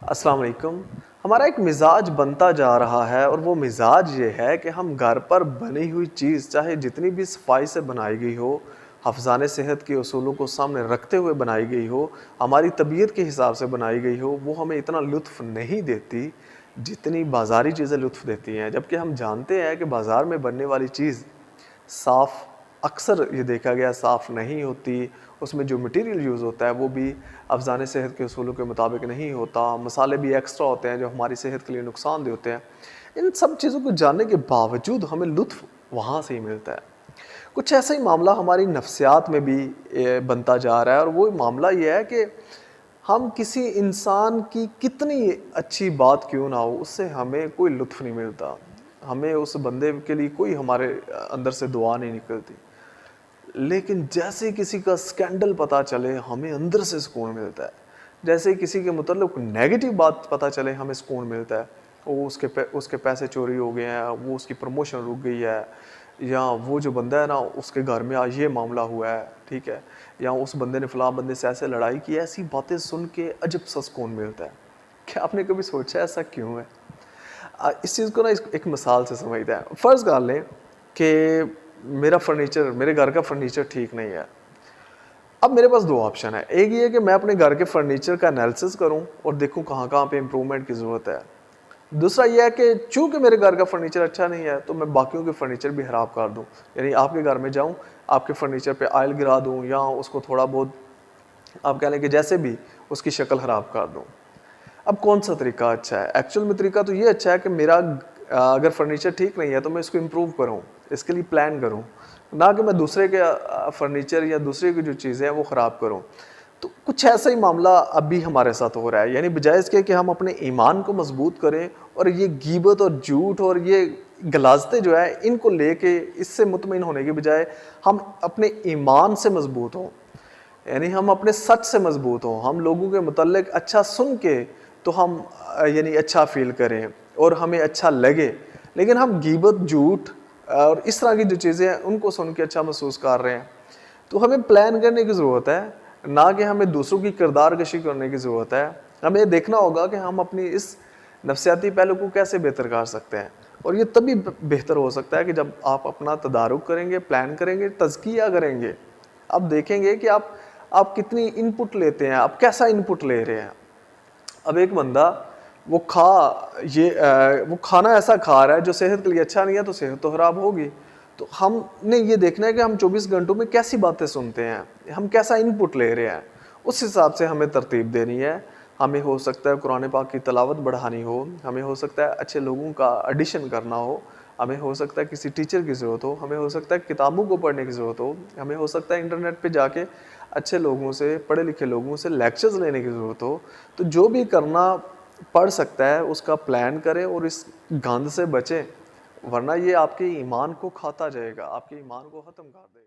अस्सलाम वालेकुम। हमारा एक मिज़ाज बनता जा रहा है और वो मिज़ाज ये है कि हम घर पर बनी हुई चीज़ चाहे जितनी भी सफाई से बनाई गई हो, हफ़्ज़ाने सेहत के उसूलों को सामने रखते हुए बनाई गई हो, हमारी तबीयत के हिसाब से बनाई गई हो, वो हमें इतना लुत्फ़ नहीं देती जितनी बाज़ारी चीज़ें लुत्फ़ देती हैं। जबकि हम जानते हैं कि बाज़ार में बनने वाली चीज़ साफ़ अक्सर ये देखा गया साफ़ नहीं होती, उसमें जो मटीरियल यूज़ होता है वो भी अफ़ज़ाने सेहत के उसूलों के मुताबिक नहीं होता, मसाले भी एक्स्ट्रा होते हैं जो हमारी सेहत के लिए नुकसानदेह होते हैं। इन सब चीज़ों को जानने के बावजूद हमें लुत्फ़ वहाँ से ही मिलता है। कुछ ऐसा ही मामला हमारी नफ्सियात में भी बनता जा रहा है और वो मामला ये है कि हम किसी इंसान की कितनी अच्छी बात क्यों ना हो, उससे हमें कोई लुत्फ़ नहीं मिलता। हमें उस बंदे के लिए कोई हमारे अंदर से दुआ नहीं निकलती। लेकिन जैसे ही किसी का स्कैंडल पता चले, हमें अंदर से सुकून मिलता है। जैसे ही किसी के मुतल्लिक़ नेगेटिव बात पता चले, हमें सुकून मिलता है। वो उसके पैसे चोरी हो गए हैं, वो उसकी प्रमोशन रुक गई है, या वो जो बंदा है ना, उसके घर में आज ये मामला हुआ है, ठीक है? या उस बंदे ने फ़लाँ बंदे से ऐसे लड़ाई की, ऐसी बातें सुन के अजब-सा सुकून मिलता है। क्या आपने कभी सोचा है ऐसा क्यों है? इस चीज़ को ना एक मिसाल से समझते हैं। फ़र्ज़ कर लें कि मेरे घर का फर्नीचर ठीक नहीं है। अब मेरे पास 2 ऑप्शन है। एक ये है कि मैं अपने घर के फर्नीचर का एनालिसिस करूँ और देखूँ कहाँ-कहाँ पे इम्प्रूवमेंट की ज़रूरत है। दूसरा ये है कि चूँकि मेरे घर का फर्नीचर अच्छा नहीं है, तो मैं बाकियों के फर्नीचर भी ख़राब कर दूँ। यानी आपके घर में जाऊँ, आपके फर्नीचर पे ऑयल गिरा दूँ या उसको थोड़ा बहुत आप कह लें कि जैसे भी उसकी शक्ल ख़राब कर दूँ। अब कौन-सा तरीका अच्छा है? एक्चुअल में तरीका तो ये अच्छा है कि अगर फर्नीचर ठीक नहीं है तो मैं इसको इम्प्रूव करूँ, इसके लिए प्लान करूँ, ना कि मैं दूसरे के फर्नीचर या दूसरे की जो चीज़ें हैं वो ख़राब करूँ। तो कुछ ऐसा ही मामला अभी हमारे साथ हो रहा है, यानी बजाय इसके कि हम अपने ईमान को मज़बूत करें और ये गीबत और झूठ और ये गलाज़तें जो है इनको लेके इससे मुतमईन होने के बजाय हम अपने ईमान से मज़बूत हों। यानी हम अपने सच से मजबूत हों, हम लोगों के मुतल्लिक अच्छा सुन के तो हम यानी अच्छा फ़ील करें और हमें अच्छा लगे। लेकिन हम ग़ीबत, झूठ और इस तरह की जो चीज़ें हैं उनको सुन के अच्छा महसूस कर रहे हैं। तो हमें प्लान करने की ज़रूरत है, ना कि हमें दूसरों की किरदारकशी करने की ज़रूरत है। हमें ये देखना होगा कि हम अपनी इस नफ्सियाती पहलू को कैसे बेहतर कर सकते हैं, और ये तभी बेहतर हो सकता है कि जब आप अपना तदारुक करेंगे, प्लान करेंगे, तज़किया करेंगे। आप देखेंगे कि आप कितनी इनपुट लेते हैं, आप कैसा इनपुट ले रहे हैं। अब एक बंदा वो खाना ऐसा खा रहा है जो सेहत के लिए अच्छा नहीं है, तो सेहत तो ख़राब होगी। तो हमने ये देखना है कि हम 24 घंटों में कैसी बातें सुनते हैं, हम कैसा इनपुट ले रहे हैं, उस हिसाब से हमें तरतीब देनी है। हमें हो सकता है कुरान पाक की तिलावत बढ़ानी हो, हमें हो सकता है अच्छे लोगों का एडिशन करना हो, हमें हो सकता है किसी टीचर की ज़रूरत हो, हमें हो सकता है किताबों को पढ़ने की ज़रूरत हो, हमें हो सकता है इंटरनेट पे जाके अच्छे लोगों से, पढ़े लिखे लोगों से लेक्चर्स लेने की ज़रूरत हो। तो जो भी करना पड़ सकता है उसका प्लान करें और इस गंद से बचें, वरना ये आपके ईमान को खाता जाएगा, आपके ईमान को ख़त्म कर देगा।